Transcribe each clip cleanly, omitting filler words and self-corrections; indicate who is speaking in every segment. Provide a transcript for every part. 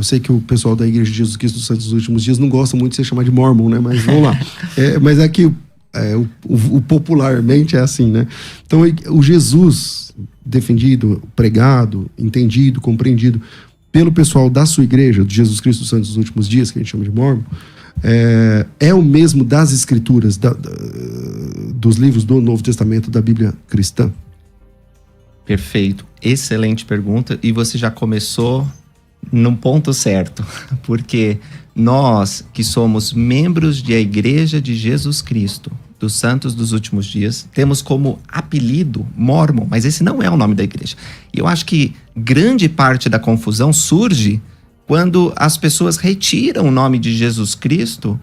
Speaker 1: Eu sei que o pessoal da Igreja de Jesus Cristo dos Santos dos Últimos Dias não gosta muito de ser chamado de Mormon, né? Mas vamos lá. Mas é que o popularmente é assim, né? Então, o Jesus defendido, pregado, entendido, compreendido pelo pessoal da sua igreja, de Jesus Cristo dos Santos dos Últimos Dias, que a gente chama de Mormon, é o mesmo das escrituras, dos livros do Novo Testamento da Bíblia cristã?
Speaker 2: Perfeito. Excelente pergunta. E você já começou num ponto certo. Porque nós que somos membros da Igreja de Jesus Cristo, dos Santos dos Últimos Dias, temos como apelido Mormon, mas esse não é o nome da igreja. E eu acho que grande parte da confusão surge quando as pessoas retiram o nome de Jesus Cristo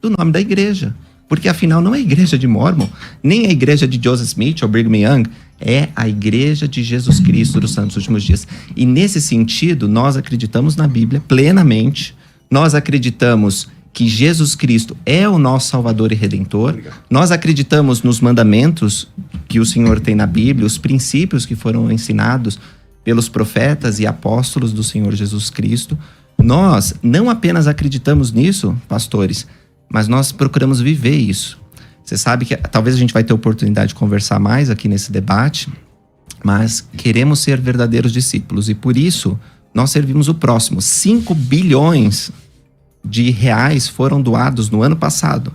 Speaker 2: do nome da igreja. Porque afinal não é a igreja de Mormon, nem a igreja de Joseph Smith ou Brigham Young, é a igreja de Jesus Cristo dos Santos dos Últimos Dias. E nesse sentido, nós acreditamos na Bíblia plenamente, nós acreditamos que Jesus Cristo é o nosso Salvador e Redentor. Obrigado. Nós acreditamos nos mandamentos que o Senhor tem na Bíblia, os princípios que foram ensinados pelos profetas e apóstolos do Senhor Jesus Cristo. Nós não apenas acreditamos nisso, pastores, mas nós procuramos viver isso. Você sabe que talvez a gente vai ter oportunidade de conversar mais aqui nesse debate, mas queremos ser verdadeiros discípulos e por isso nós servimos o próximo. 5 bilhões de reais foram doados no ano passado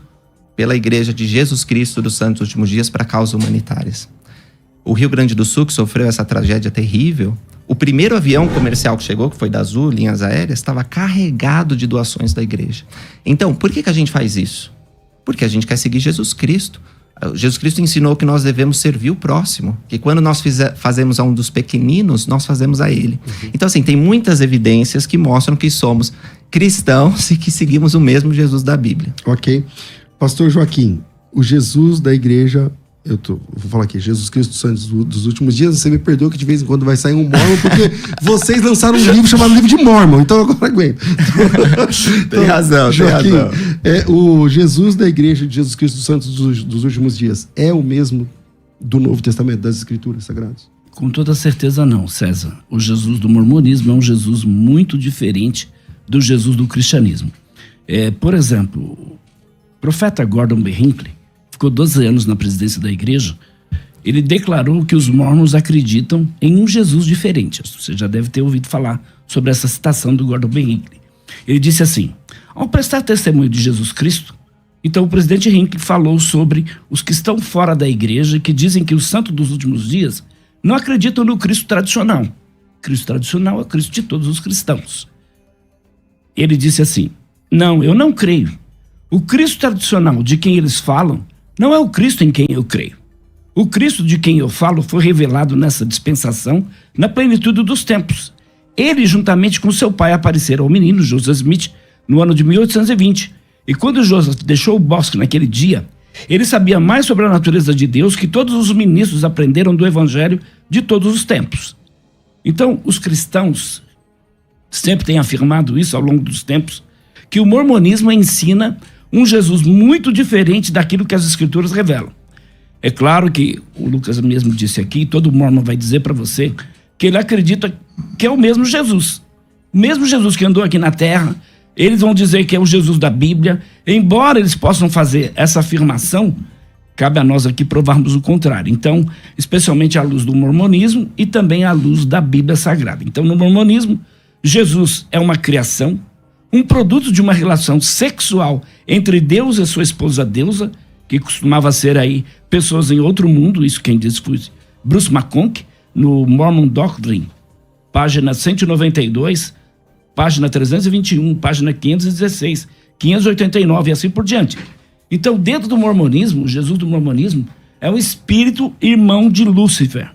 Speaker 2: pela Igreja de Jesus Cristo dos Santos dos Últimos Dias para causas humanitárias. O Rio Grande do Sul, que sofreu essa tragédia terrível, o primeiro avião comercial que chegou, que foi da Azul, linhas aéreas, estava carregado de doações da igreja. Então, por que a gente faz isso? Porque a gente quer seguir Jesus Cristo. Jesus Cristo ensinou que nós devemos servir o próximo, que quando nós fazemos a um dos pequeninos, nós fazemos a ele. Então, assim, tem muitas evidências que mostram que somos cristãos e que seguimos o mesmo Jesus da Bíblia.
Speaker 1: Ok. Pastor Joaquim, o Jesus da igreja, vou falar aqui, Jesus Cristo dos Santos dos Últimos Dias, você me perdoa que de vez em quando vai sair um Mormon, porque vocês lançaram um livro chamado Livro de Mormon, então agora aguento.
Speaker 2: Tem razão,
Speaker 1: Joaquim,
Speaker 2: tem razão.
Speaker 1: O Jesus da igreja de Jesus Cristo dos Santos dos Últimos Dias é o mesmo do Novo Testamento, das Escrituras Sagradas?
Speaker 3: Com toda certeza não, César. O Jesus do mormonismo é um Jesus muito diferente do Jesus do cristianismo. Por exemplo, o profeta Gordon B. Hinckley ficou 12 anos na presidência da igreja. Ele declarou que os mormons acreditam em um Jesus diferente. Você já deve ter ouvido falar sobre essa citação do Gordon B. Hinckley. Ele disse assim: ao prestar testemunho de Jesus Cristo, então o presidente Hinckley falou sobre os que estão fora da igreja e que dizem que os santos dos últimos dias não acreditam no Cristo tradicional. Cristo tradicional é o Cristo de todos os cristãos. Ele disse assim: não, eu não creio. O Cristo tradicional de quem eles falam não é o Cristo em quem eu creio. O Cristo de quem eu falo foi revelado nessa dispensação na plenitude dos tempos. Ele, juntamente com seu pai, apareceram ao menino Joseph Smith no ano de 1820. E quando Joseph deixou o bosque naquele dia, ele sabia mais sobre a natureza de Deus que todos os ministros aprenderam do evangelho de todos os tempos. Então, os cristãos sempre têm afirmado isso ao longo dos tempos, que o mormonismo ensina um Jesus muito diferente daquilo que as escrituras revelam. É claro que o Lucas mesmo disse aqui, todo mormon vai dizer para você que ele acredita que é o mesmo Jesus. O mesmo Jesus que andou aqui na terra, eles vão dizer que é o Jesus da Bíblia. Embora eles possam fazer essa afirmação, cabe a nós aqui provarmos o contrário. Então, especialmente à luz do mormonismo e também à luz da Bíblia Sagrada. Então, no mormonismo, Jesus é uma criação, um produto de uma relação sexual entre Deus e sua esposa deusa, que costumava ser aí pessoas em outro mundo, isso quem disse foi Bruce McConkie, no Mormon Doctrine, página 192, página 321, página 516, 589 e assim por diante. Então, dentro do mormonismo, o Jesus do mormonismo é um espírito irmão de Lúcifer.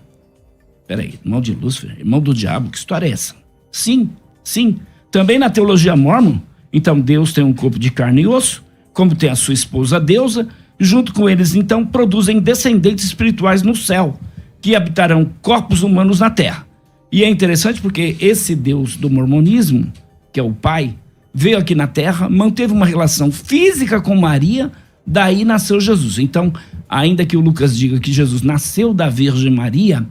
Speaker 3: Peraí, irmão de Lúcifer? Irmão do diabo? Que história é essa? Sim, sim. Também na teologia mormon, então Deus tem um corpo de carne e osso, como tem a sua esposa deusa, junto com eles, então, produzem descendentes espirituais no céu, que habitarão corpos humanos na terra. E é interessante porque esse Deus do mormonismo, que é o Pai, veio aqui na terra, manteve uma relação física com Maria, daí nasceu Jesus. Então, ainda que o Lucas diga que Jesus nasceu da Virgem Maria,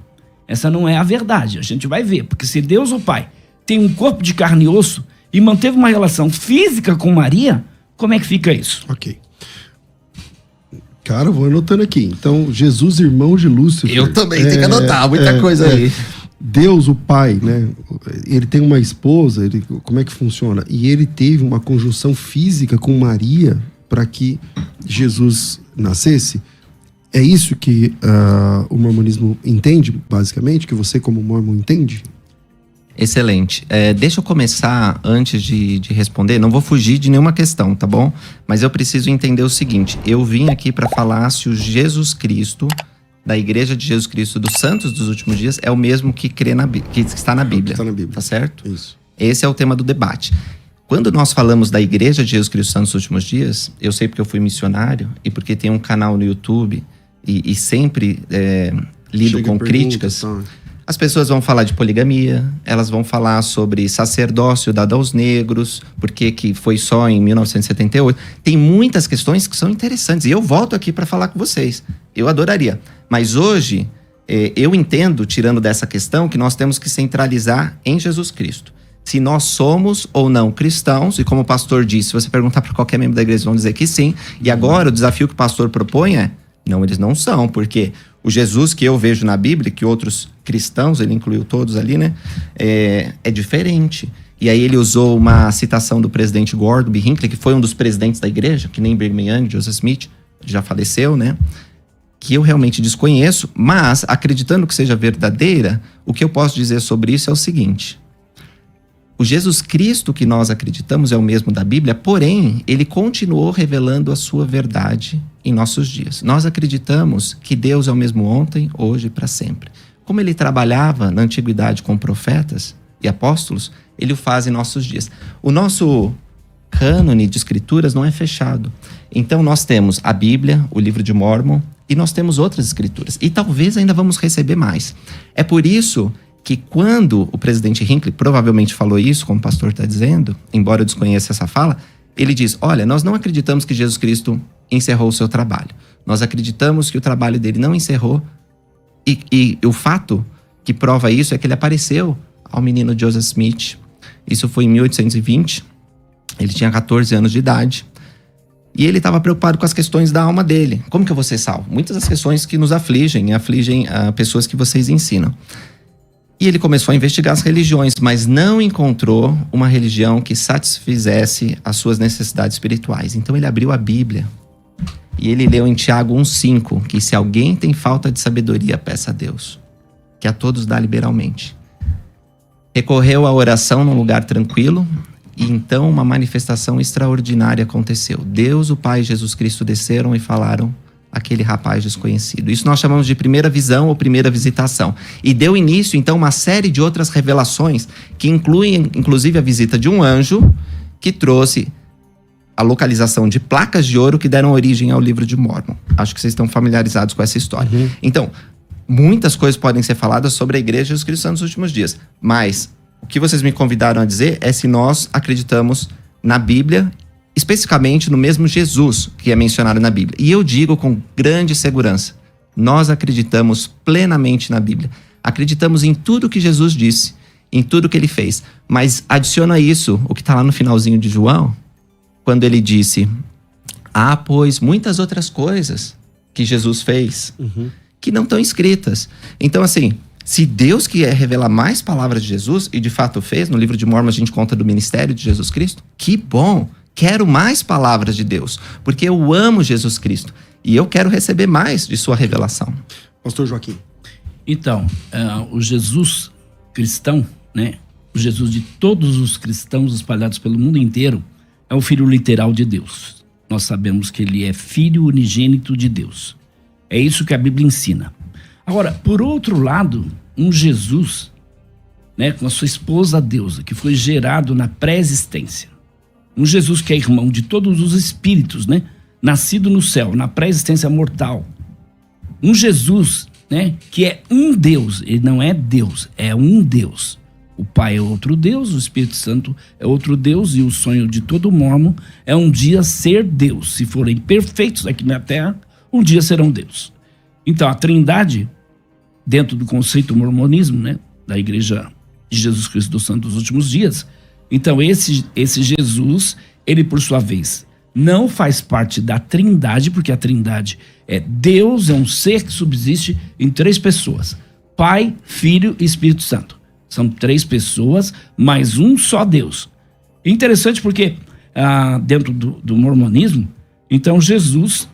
Speaker 3: essa não é a verdade, a gente vai ver, porque se Deus, o Pai, tem um corpo de carne e osso, e manteve uma relação física com Maria, como é que fica isso?
Speaker 1: Ok. Cara, vou anotando aqui. Então, Jesus, irmão de Lúcifer.
Speaker 2: Eu também tenho que anotar muita coisa aí.
Speaker 1: Deus, o Pai, né? Ele tem uma esposa, como é que funciona? E ele teve uma conjunção física com Maria para que Jesus nascesse. É isso que o mormonismo entende, basicamente? Que você, como mormon, entende?
Speaker 2: Excelente. Deixa eu começar, antes de responder, não vou fugir de nenhuma questão, tá bom? Mas eu preciso entender o seguinte, eu vim aqui para falar se o Jesus Cristo, da Igreja de Jesus Cristo dos Santos dos Últimos Dias, é o mesmo que está na Bíblia.
Speaker 1: Está na Bíblia.
Speaker 2: Tá certo?
Speaker 1: Isso.
Speaker 2: Esse é o tema do debate. Quando nós falamos da Igreja de Jesus Cristo dos Santos dos Últimos Dias, eu sei porque eu fui missionário e porque tem um canal no YouTube e sempre lido com críticas.
Speaker 1: Tá.
Speaker 2: As pessoas vão falar de poligamia, elas vão falar sobre sacerdócio dado aos negros, porque que foi só em 1978. Tem muitas questões que são interessantes. E eu volto aqui para falar com vocês. Eu adoraria. Mas hoje, eu entendo, tirando dessa questão, que nós temos que centralizar em Jesus Cristo. Se nós somos ou não cristãos, e como o pastor disse, se você perguntar para qualquer membro da igreja, eles vão dizer que sim. E agora, o desafio que o pastor propõe é, não, eles não são, porque o Jesus que eu vejo na Bíblia, que outros cristãos, ele incluiu todos ali, né? É diferente. E aí ele usou uma citação do presidente Gordon B. Hinckley, que foi um dos presidentes da igreja, que nem Brigham Young, Joseph Smith, já faleceu, né? Que eu realmente desconheço, mas acreditando que seja verdadeira, o que eu posso dizer sobre isso é o seguinte. O Jesus Cristo que nós acreditamos é o mesmo da Bíblia, porém, ele continuou revelando a sua verdade em nossos dias. Nós acreditamos que Deus é o mesmo ontem, hoje e para sempre. Como ele trabalhava na antiguidade com profetas e apóstolos, ele o faz em nossos dias. O nosso cânone de escrituras não é fechado. Então nós temos a Bíblia, o livro de Mórmon, e nós temos outras escrituras. E talvez ainda vamos receber mais. É por isso que quando o presidente Hinckley provavelmente falou isso, como o pastor está dizendo, embora eu desconheça essa fala, ele diz, olha, nós não acreditamos que Jesus Cristo encerrou o seu trabalho. Nós acreditamos que o trabalho dele não encerrou e o fato que prova isso é que ele apareceu ao menino Joseph Smith. Isso foi em 1820, ele tinha 14 anos de idade. E ele estava preocupado com as questões da alma dele. Como que eu vou ser salvo? Muitas das questões que nos afligem pessoas que vocês ensinam. E ele começou a investigar as religiões, mas não encontrou uma religião que satisfizesse as suas necessidades espirituais. Então ele abriu a Bíblia e ele leu em Tiago 1,5, que se alguém tem falta de sabedoria, peça a Deus, que a todos dá liberalmente. Recorreu à oração num lugar tranquilo e então uma manifestação extraordinária aconteceu. Deus, o Pai e Jesus Cristo desceram e falaram aquele rapaz desconhecido. Isso nós chamamos de primeira visão ou primeira visitação. E deu início, então, uma série de outras revelações que incluem, inclusive, a visita de um anjo que trouxe a localização de placas de ouro que deram origem ao livro de Mórmon. Acho que vocês estão familiarizados com essa história. Uhum. Então, muitas coisas podem ser faladas sobre a Igreja de Jesus Cristo nos últimos dias, mas o que vocês me convidaram a dizer é se nós acreditamos na Bíblia, especificamente no mesmo Jesus que é mencionado na Bíblia. E eu digo com grande segurança, nós acreditamos plenamente na Bíblia. Acreditamos em tudo que Jesus disse, em tudo que ele fez. Mas adiciona isso, o que está lá no finalzinho de João, quando ele disse, pois muitas outras coisas que Jesus fez, que não estão escritas. Então, assim, se Deus quer revelar mais palavras de Jesus, e de fato fez, no livro de Mórmon a gente conta do ministério de Jesus Cristo, que bom! Quero mais palavras de Deus, porque eu amo Jesus Cristo e eu quero receber mais de sua revelação.
Speaker 1: Pastor Joaquim.
Speaker 3: Então, o Jesus cristão, né? O Jesus de todos os cristãos espalhados pelo mundo inteiro é o filho literal de Deus. Nós sabemos que ele é filho unigênito de Deus. É isso que a Bíblia ensina. Agora, por outro lado, um Jesus, né, com a sua esposa deusa, que foi gerado na pré-existência. Um Jesus que é irmão de todos os espíritos, né? Nascido no céu, na pré-existência mortal. Um Jesus, né? Que é um Deus. Ele não é Deus, é um Deus. O Pai é outro Deus, o Espírito Santo é outro Deus. E o sonho de todo mormon é um dia ser Deus. Se forem perfeitos aqui na Terra, um dia serão Deus. Então, a Trindade, dentro do conceito mormonismo, né? Da Igreja de Jesus Cristo dos Santos dos Últimos Dias, Então, esse Jesus, ele, por sua vez, não faz parte da Trindade, porque a Trindade é Deus, é um ser que subsiste em 3 pessoas: Pai, Filho e Espírito Santo. São 3 pessoas, mas um só Deus. Interessante porque, dentro do mormonismo, então Jesus,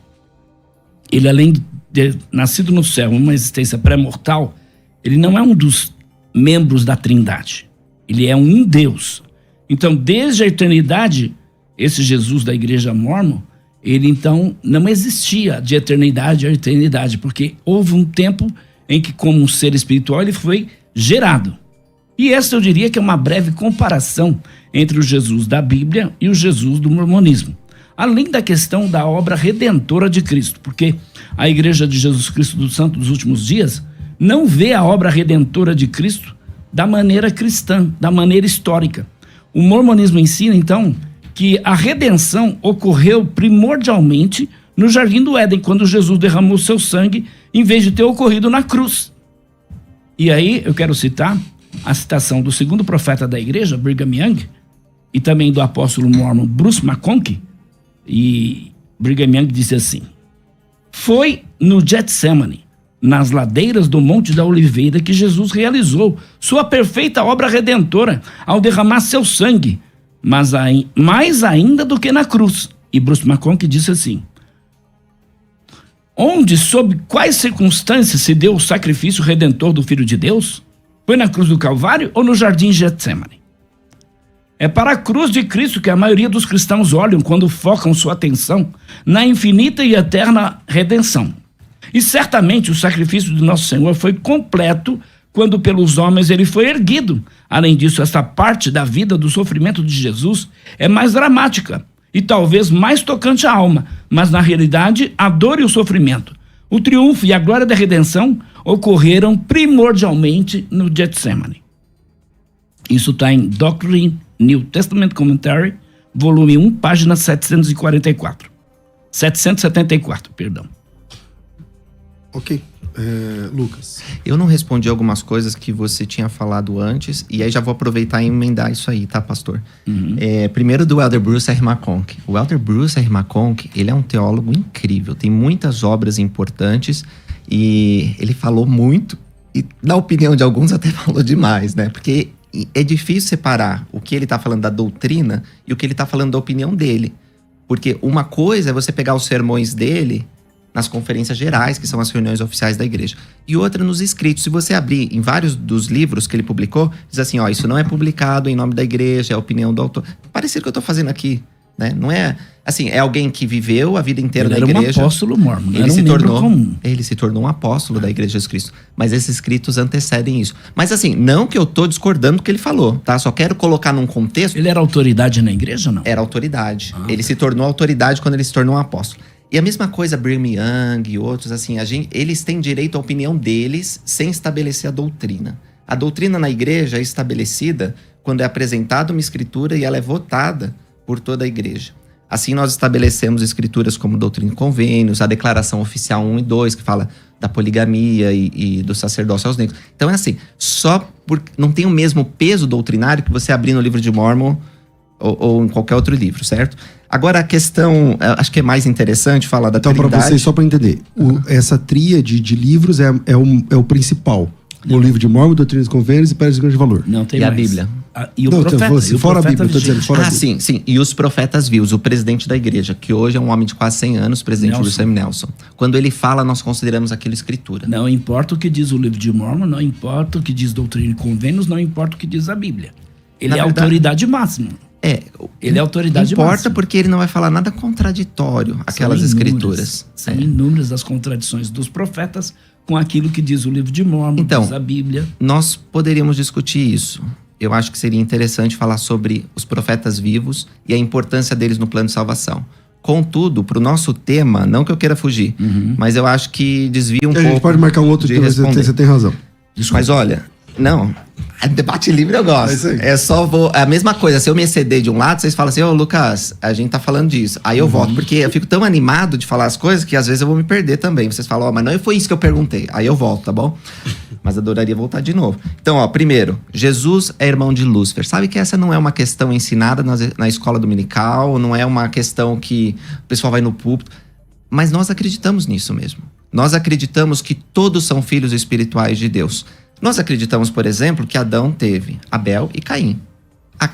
Speaker 3: ele além de nascido no céu, uma existência pré-mortal, ele não é um dos membros da Trindade. Ele é um Deus. Então, desde a eternidade, esse Jesus da igreja mórmon, ele então não existia de eternidade a eternidade, porque houve um tempo em que, como um ser espiritual, ele foi gerado. E essa eu diria que é uma breve comparação entre o Jesus da Bíblia e o Jesus do mormonismo. Além da questão da obra redentora de Cristo, porque a Igreja de Jesus Cristo dos Santos dos Últimos Dias não vê a obra redentora de Cristo da maneira cristã, da maneira histórica. O mormonismo ensina, então, que a redenção ocorreu primordialmente no Jardim do Éden, quando Jesus derramou seu sangue, em vez de ter ocorrido na cruz. E aí eu quero citar a citação do segundo profeta da igreja, Brigham Young, e também do apóstolo mormon Bruce McConkie. E Brigham Young disse assim: foi no Getsemane, nas ladeiras do Monte da Oliveira, que Jesus realizou sua perfeita obra redentora ao derramar seu sangue, mas mais ainda do que na cruz. E Bruce McConkie disse assim: onde, sob quais circunstâncias se deu o sacrifício redentor do Filho de Deus? Foi na cruz do Calvário ou no jardim Getsemane? É para a cruz de Cristo que a maioria dos cristãos olham quando focam sua atenção na infinita e eterna redenção. E certamente o sacrifício de nosso Senhor foi completo quando pelos homens ele foi erguido. Além disso, essa parte da vida do sofrimento de Jesus é mais dramática e talvez mais tocante à alma, mas na realidade a dor e o sofrimento, o triunfo e a glória da redenção ocorreram primordialmente no Getsemane. Isso está em Doctrine New Testament Commentary, volume 1, página 774. 774, perdão.
Speaker 1: Ok. Lucas.
Speaker 2: Eu não respondi algumas coisas que você tinha falado antes, e aí já vou aproveitar e emendar isso aí, tá, pastor? Primeiro do Elder Bruce R. McConkie. O Elder Bruce R. McConkie, ele é um teólogo incrível, tem muitas obras importantes, e ele falou muito, e na opinião de alguns até falou demais, né? Porque é difícil separar o que ele tá falando da doutrina e o que ele tá falando da opinião dele. Porque uma coisa é você pegar os sermões dele nas conferências gerais, que são as reuniões oficiais da igreja. E outra nos escritos. Se você abrir em vários dos livros que ele publicou, diz assim, ó, isso não é publicado em nome da igreja, é a opinião do autor. Parecido que eu tô fazendo aqui, né? Não é, assim, é alguém que viveu a vida inteira na igreja.
Speaker 3: Ele era um apóstolo mormon, era um membro comum.
Speaker 2: Ele se tornou um apóstolo da igreja de Jesus Cristo. Mas esses escritos antecedem isso. Mas assim, não que eu tô discordando do que ele falou, tá? Só quero colocar num contexto.
Speaker 3: Ele era autoridade na igreja ou não?
Speaker 2: Era autoridade. Ele se tornou autoridade quando ele se tornou um apóstolo. E a mesma coisa, Brigham Young e outros, assim, eles têm direito à opinião deles sem estabelecer a doutrina. A doutrina na igreja é estabelecida quando é apresentada uma escritura e ela é votada por toda a igreja. Assim, nós estabelecemos escrituras como Doutrina e Convênios, a Declaração Oficial 1 e 2, que fala da poligamia e do sacerdócio aos negros. Então é assim, só porque não tem o mesmo peso doutrinário que você abrir no livro de Mormon ou em qualquer outro livro, certo? Agora a questão, acho que é mais interessante falar da Trindade.
Speaker 1: Então, para vocês, só para entender, essa tríade de livros é o principal. O livro de Mormon, Doutrina e Convênios e Pedras de Grande Valor.
Speaker 3: Não tem
Speaker 2: e
Speaker 3: mais.
Speaker 2: A Bíblia.
Speaker 3: E o profeta.
Speaker 1: Assim, fora a Bíblia, eu tô dizendo, fora a Bíblia.
Speaker 2: Sim. E os profetas vivos, o presidente da igreja, que hoje é um homem de quase 100 anos, presidente William Nelson. Quando ele fala, nós consideramos aquilo escritura.
Speaker 3: Não importa o que diz o livro de Mormon, não importa o que diz Doutrina e Convênios, não importa o que diz a Bíblia. Ele é a autoridade máxima. Ele é autoridade máxima.
Speaker 2: Importa porque ele não vai falar nada contraditório àquelas escrituras.
Speaker 3: São inúmeras as contradições dos profetas com aquilo que diz o livro de Mormon,
Speaker 2: então,
Speaker 3: diz a Bíblia.
Speaker 2: Nós poderíamos discutir isso. Eu acho que seria interessante falar sobre os profetas vivos e a importância deles no plano de salvação. Contudo, para o nosso tema, não que eu queira fugir, mas eu acho que desvia um pouco.
Speaker 1: A gente pode marcar um outro tema, você tem razão.
Speaker 2: Desculpa. Mas olha, não, Debate livre eu
Speaker 1: É
Speaker 2: gosto.
Speaker 1: isso aí.
Speaker 2: É só a mesma coisa, se eu me exceder de um lado, vocês falam assim, ô Lucas, a gente tá falando disso. Aí eu volto, porque eu fico tão animado de falar as coisas que às vezes eu vou me perder também. Vocês falam, mas não foi isso que eu perguntei. Aí eu volto, tá bom? Mas adoraria voltar de novo. Então, primeiro, Jesus é irmão de Lúcifer. Sabe que essa não é uma questão ensinada na escola dominical, não é uma questão que o pessoal vai no púlpito, mas nós acreditamos nisso mesmo. Nós acreditamos que todos são filhos espirituais de Deus. Nós acreditamos, por exemplo, que Adão teve Abel e Caim.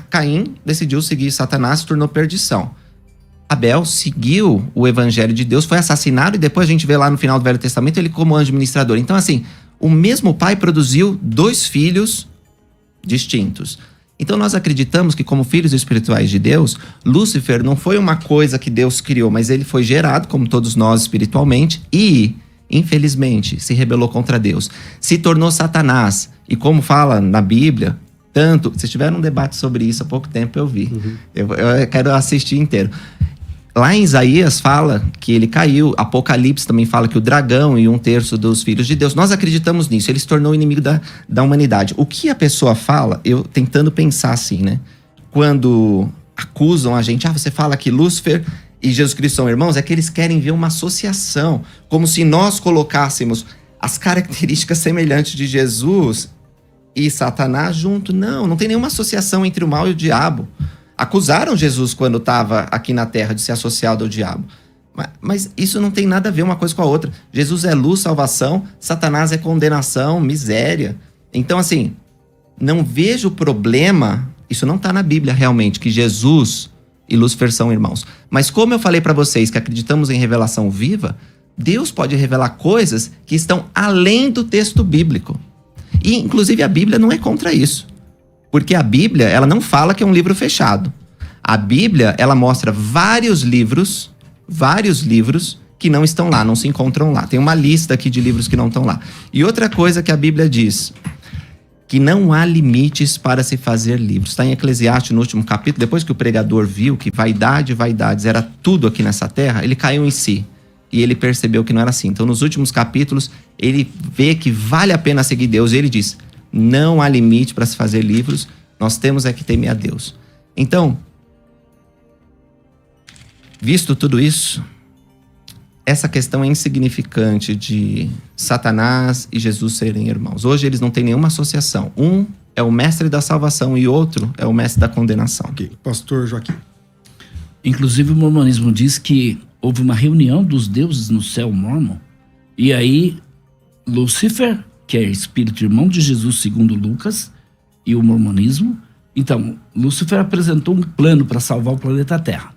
Speaker 2: Caim decidiu seguir Satanás, se tornou perdição. Abel seguiu o evangelho de Deus, foi assassinado e depois a gente vê lá no final do Velho Testamento ele como anjo ministrador. Então, assim, o mesmo pai produziu 2 filhos distintos. Então, nós acreditamos que como filhos espirituais de Deus, Lúcifer não foi uma coisa que Deus criou, mas ele foi gerado, como todos nós espiritualmente, e infelizmente, se rebelou contra Deus. Se tornou Satanás. E como fala na Bíblia, tanto... Vocês tiveram um debate sobre isso há pouco tempo, eu vi. Eu quero assistir inteiro. Lá em Isaías fala que ele caiu. Apocalipse também fala que o dragão e 1/3 dos filhos de Deus. Nós acreditamos nisso. Ele se tornou inimigo da humanidade. O que a pessoa fala, eu tentando pensar assim, né? Quando acusam a gente, você fala que Lúcifer e Jesus Cristo são irmãos, é que eles querem ver uma associação, como se nós colocássemos as características semelhantes de Jesus e Satanás junto. Não tem nenhuma associação entre o mal e o diabo. Acusaram Jesus quando estava aqui na terra de ser associado ao diabo. Mas isso não tem nada a ver uma coisa com a outra. Jesus é luz, salvação, Satanás é condenação, miséria. Então, assim, não vejo problema, isso não está na Bíblia realmente, que Jesus e Lúcifer são irmãos. Mas como eu falei para vocês que acreditamos em revelação viva, Deus pode revelar coisas que estão além do texto bíblico. E, inclusive, a Bíblia não é contra isso. Porque a Bíblia, ela não fala que é um livro fechado. A Bíblia, ela mostra vários livros que não estão lá, não se encontram lá. Tem uma lista aqui de livros que não estão lá. E outra coisa que a Bíblia diz, que não há limites para se fazer livros. Está em Eclesiastes, no último capítulo, depois que o pregador viu que vaidades era tudo aqui nessa terra, ele caiu em si. E ele percebeu que não era assim. Então, nos últimos capítulos, ele vê que vale a pena seguir Deus. E ele diz, não há limite para se fazer livros, nós temos que temer a Deus. Então, visto tudo isso, essa questão é insignificante de Satanás e Jesus serem irmãos. Hoje eles não têm nenhuma associação. Um é o mestre da salvação e outro é o mestre da condenação.
Speaker 1: Ok, pastor Joaquim.
Speaker 3: Inclusive o mormonismo diz que houve uma reunião dos deuses no céu mórmon e aí Lúcifer, que é espírito irmão de Jesus segundo Lucas e o mormonismo, então Lúcifer apresentou um plano para salvar o planeta Terra.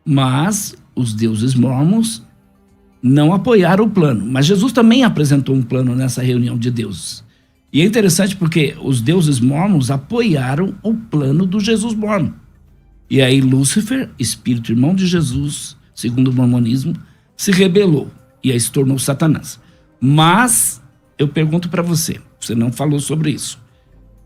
Speaker 3: Mas os deuses mórmons não apoiaram o plano. Mas Jesus também apresentou um plano nessa reunião de deuses. E é interessante porque os deuses mórmons apoiaram o plano do Jesus mórmon. E aí Lúcifer, espírito irmão de Jesus, segundo o mormonismo, se rebelou. E aí se tornou Satanás. Mas eu pergunto para você não falou sobre isso.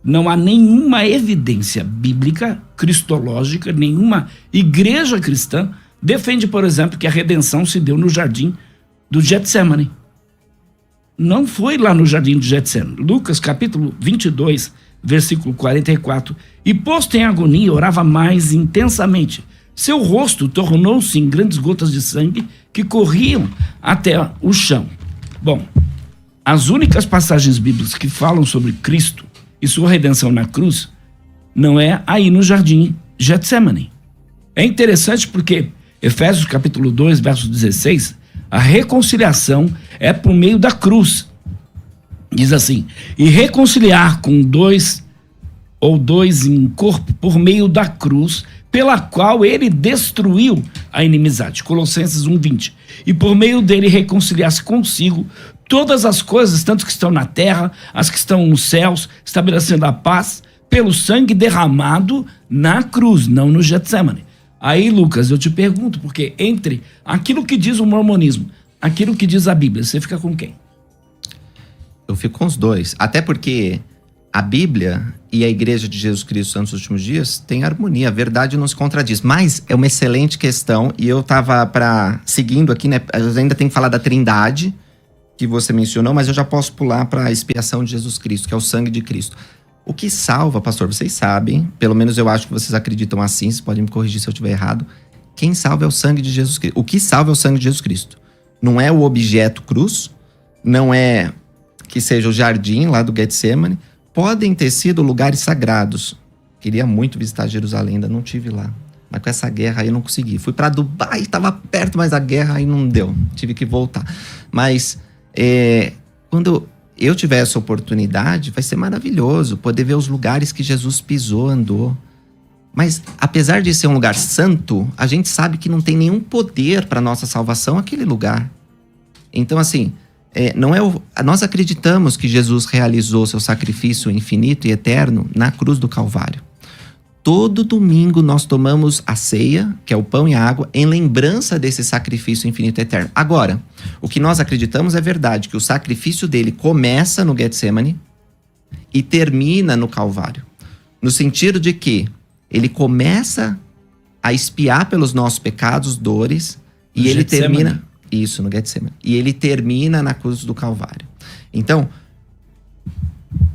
Speaker 3: Não há nenhuma evidência bíblica, cristológica, nenhuma igreja cristã defende, por exemplo, que a redenção se deu no jardim do Getsemane. Não foi lá no jardim do Getsemane. Lucas capítulo 22, versículo 44. E posto em agonia, orava mais intensamente. Seu rosto tornou-se em grandes gotas de sangue que corriam até o chão. Bom, as únicas passagens bíblicas que falam sobre Cristo e sua redenção na cruz não é aí no jardim Getsemane. É interessante porque Efésios capítulo 2, verso 16, a reconciliação é por meio da cruz. Diz assim, e reconciliar com dois em corpo por meio da cruz, pela qual ele destruiu a inimizade. Colossenses 1:20. E por meio dele reconciliar-se consigo todas as coisas, tanto que estão na terra, as que estão nos céus, estabelecendo a paz pelo sangue derramado na cruz, não no Getsemane. Aí, Lucas, eu te pergunto, porque entre aquilo que diz o mormonismo, aquilo que diz a Bíblia, você fica com quem?
Speaker 2: Eu fico com os dois. Até porque a Bíblia e a Igreja de Jesus Cristo Santos dos Últimos Dias têm harmonia, a verdade não se contradiz. Mas é uma excelente questão e eu estava seguindo aqui, né? Eu ainda tenho que falar da Trindade, que você mencionou, mas eu já posso pular para a expiação de Jesus Cristo, que é o sangue de Cristo. O que salva, pastor, vocês sabem, pelo menos eu acho que vocês acreditam assim, vocês podem me corrigir se eu estiver errado. Quem salva é o sangue de Jesus Cristo. O que salva é o sangue de Jesus Cristo. Não é o objeto cruz, não é que seja o jardim lá do Getsemane. Podem ter sido lugares sagrados. Queria muito visitar Jerusalém, ainda não tive lá. Mas com essa guerra aí eu não consegui. Fui para Dubai, estava perto, mas a guerra aí não deu. Tive que voltar. Mas quando eu tiver essa oportunidade, vai ser maravilhoso poder ver os lugares que Jesus pisou, andou. Mas apesar de ser um lugar santo, a gente sabe que não tem nenhum poder para nossa salvação aquele lugar. Então, assim, nós acreditamos que Jesus realizou seu sacrifício infinito e eterno na cruz do Calvário. Todo domingo nós tomamos a ceia, que é o pão e a água, em lembrança desse sacrifício infinito e eterno. Agora, o que nós acreditamos é verdade, que o sacrifício dele começa no Getsemane e termina no Calvário. No sentido de que ele começa a expiar pelos nossos pecados, dores, e ele termina... Isso, no Getsemane. E ele termina na cruz do Calvário. Então,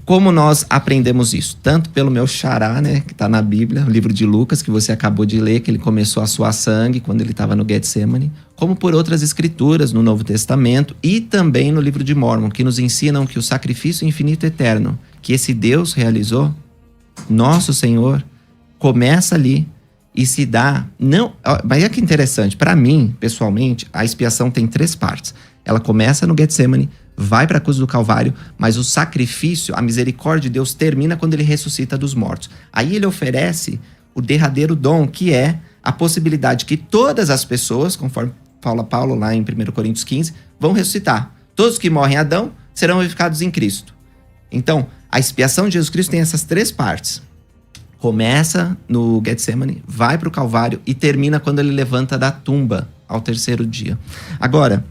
Speaker 2: como nós aprendemos isso? Tanto pelo meu xará, né, que está na Bíblia, o livro de Lucas, que você acabou de ler, que ele começou a suar sangue quando ele estava no Getsemane, como por outras escrituras no Novo Testamento e também no livro de Mórmon, que nos ensinam que o sacrifício infinito e eterno que esse Deus realizou, nosso Senhor, começa ali e se dá... Não, mas é que interessante, para mim, pessoalmente, a expiação tem 3 partes. Ela começa no Getsemane, vai para a cruz do Calvário, mas o sacrifício, a misericórdia de Deus termina quando ele ressuscita dos mortos. Aí ele oferece o derradeiro dom, que é a possibilidade que todas as pessoas, conforme fala Paulo lá em 1 Coríntios 15, vão ressuscitar. Todos que morrem em Adão serão vivificados em Cristo. Então, a expiação de Jesus Cristo tem essas 3 partes. Começa no Getsemane, vai para o Calvário e termina quando ele levanta da tumba ao 3º dia. Agora,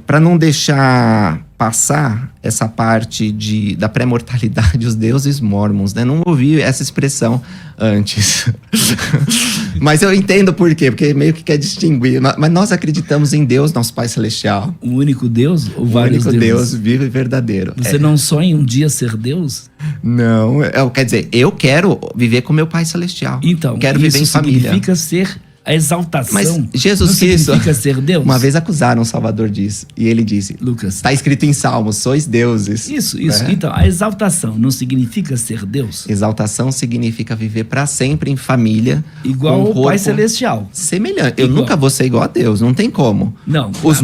Speaker 2: para não deixar passar essa parte da pré-mortalidade dos deuses mórmons, né? Não ouvi essa expressão antes. Mas eu entendo por quê, porque meio que quer distinguir. Mas nós acreditamos em Deus, nosso Pai Celestial.
Speaker 3: O único Deus ou vários deuses?
Speaker 2: O único Deus vivo e verdadeiro.
Speaker 3: Você não sonha um dia ser Deus?
Speaker 2: Não, quer dizer, eu quero viver com meu Pai Celestial.
Speaker 3: Então,
Speaker 2: quero viver em família.
Speaker 3: Significa ser a exaltação.
Speaker 2: Mas Jesus Cristo
Speaker 3: significa ser Deus.
Speaker 2: Uma vez acusaram o Salvador disso. E ele disse,
Speaker 3: Lucas,
Speaker 2: está escrito em Salmos, sois deuses.
Speaker 3: Isso. Então, a exaltação não significa ser Deus?
Speaker 2: Exaltação significa viver para sempre em família.
Speaker 3: Igual ao Pai Celestial.
Speaker 2: Semelhante. Eu nunca vou ser igual a Deus, não tem como.
Speaker 3: Não.
Speaker 2: Os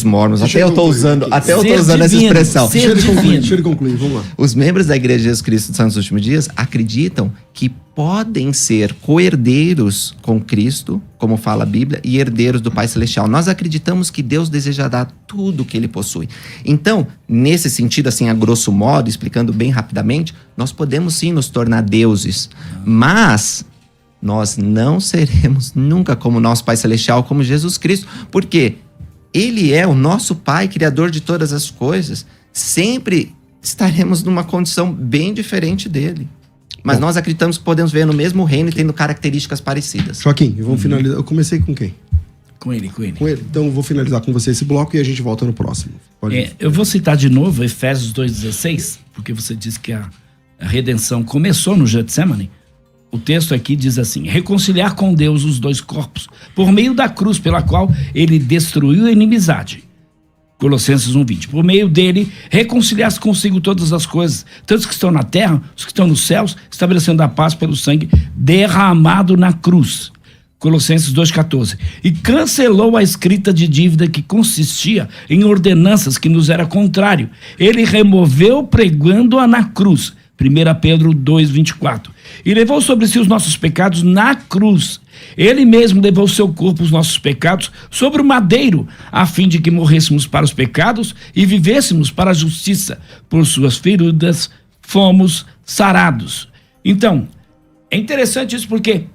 Speaker 2: mormons, até eu tô usando essa expressão.
Speaker 1: Deixa ele concluir, vamos lá.
Speaker 2: Os membros da Igreja de Jesus Cristo dos Santos dos Últimos Dias acreditam que podem ser co-herdeiros com Cristo, como fala a Bíblia, e herdeiros do Pai Celestial. Nós acreditamos que Deus deseja dar tudo que ele possui. Então, nesse sentido, assim, a grosso modo, explicando bem rapidamente, nós podemos sim nos tornar deuses, mas nós não seremos nunca como nosso Pai Celestial, como Jesus Cristo, porque ele é o nosso Pai, Criador de todas as coisas. Sempre estaremos numa condição bem diferente dele. Mas nós acreditamos que podemos ver no mesmo reino e tendo características parecidas.
Speaker 1: Joaquim, vamos finalizar. Eu comecei com quem?
Speaker 3: Com ele.
Speaker 1: Com ele. Então eu vou finalizar com você esse bloco e a gente volta no próximo.
Speaker 3: Eu vou citar de novo Efésios 2,16, porque você disse que a redenção começou no Getsemane. O texto aqui diz assim: reconciliar com Deus os 2 corpos, por meio da cruz pela qual ele destruiu a inimizade. Colossenses 1:20. Por meio dele, reconciliar-se consigo todas as coisas, tanto os que estão na terra, os que estão nos céus, estabelecendo a paz pelo sangue derramado na cruz. Colossenses 2:14. E cancelou a escrita de dívida que consistia em ordenanças que nos era contrário. Ele removeu pregando-a na cruz. 1 Pedro 2:24. E levou sobre si os nossos pecados na cruz. Ele mesmo levou seu corpo, os nossos pecados, sobre o madeiro, a fim de que morrêssemos para os pecados e vivêssemos para a justiça. Por suas feridas fomos sarados. Então, é interessante isso porque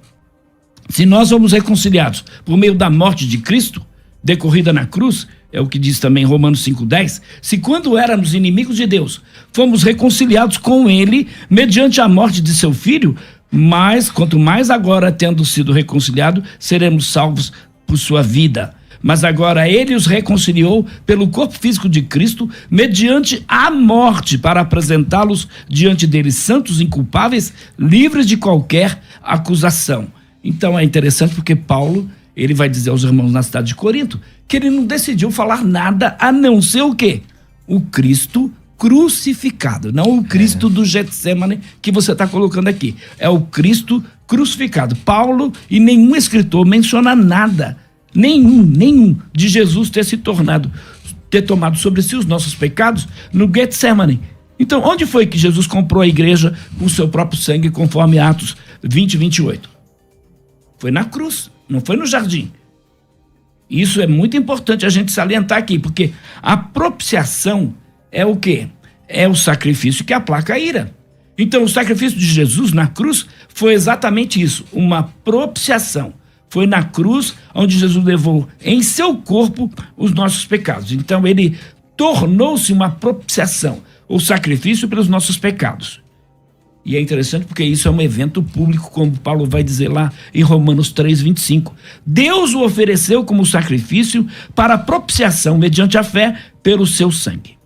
Speaker 3: se nós somos reconciliados por meio da morte de Cristo, decorrida na cruz, é o que diz também Romanos 5:10, se quando éramos inimigos de Deus, fomos reconciliados com ele mediante a morte de seu filho, mas quanto mais agora, tendo sido reconciliado, seremos salvos por sua vida. mas agora ele os reconciliou pelo corpo físico de Cristo, mediante a morte, para apresentá-los diante dele santos, inculpáveis, livres de qualquer acusação. Então é interessante porque Paulo, ele vai dizer aos irmãos na cidade de Corinto que ele não decidiu falar nada a não ser o quê? O Cristo crucificado, não o Cristo do Getsemane que você está colocando aqui. É o Cristo crucificado. Paulo e nenhum escritor menciona nada, nenhum de Jesus ter tomado sobre si os nossos pecados no Getsemane. Então, onde foi que Jesus comprou a igreja com o seu próprio sangue, conforme Atos 20, 28? Foi na cruz, não foi no jardim. Isso é muito importante a gente salientar aqui, porque a propiciação é o quê? É o sacrifício que aplaca a ira. Então, o sacrifício de Jesus na cruz foi exatamente isso, uma propiciação. Foi na cruz onde Jesus levou em seu corpo os nossos pecados. Então, ele tornou-se uma propiciação, o sacrifício pelos nossos pecados. E é interessante porque isso é um evento público, como Paulo vai dizer lá em Romanos 3, 25. Deus o ofereceu como sacrifício para propiciação mediante a fé pelo seu sangue.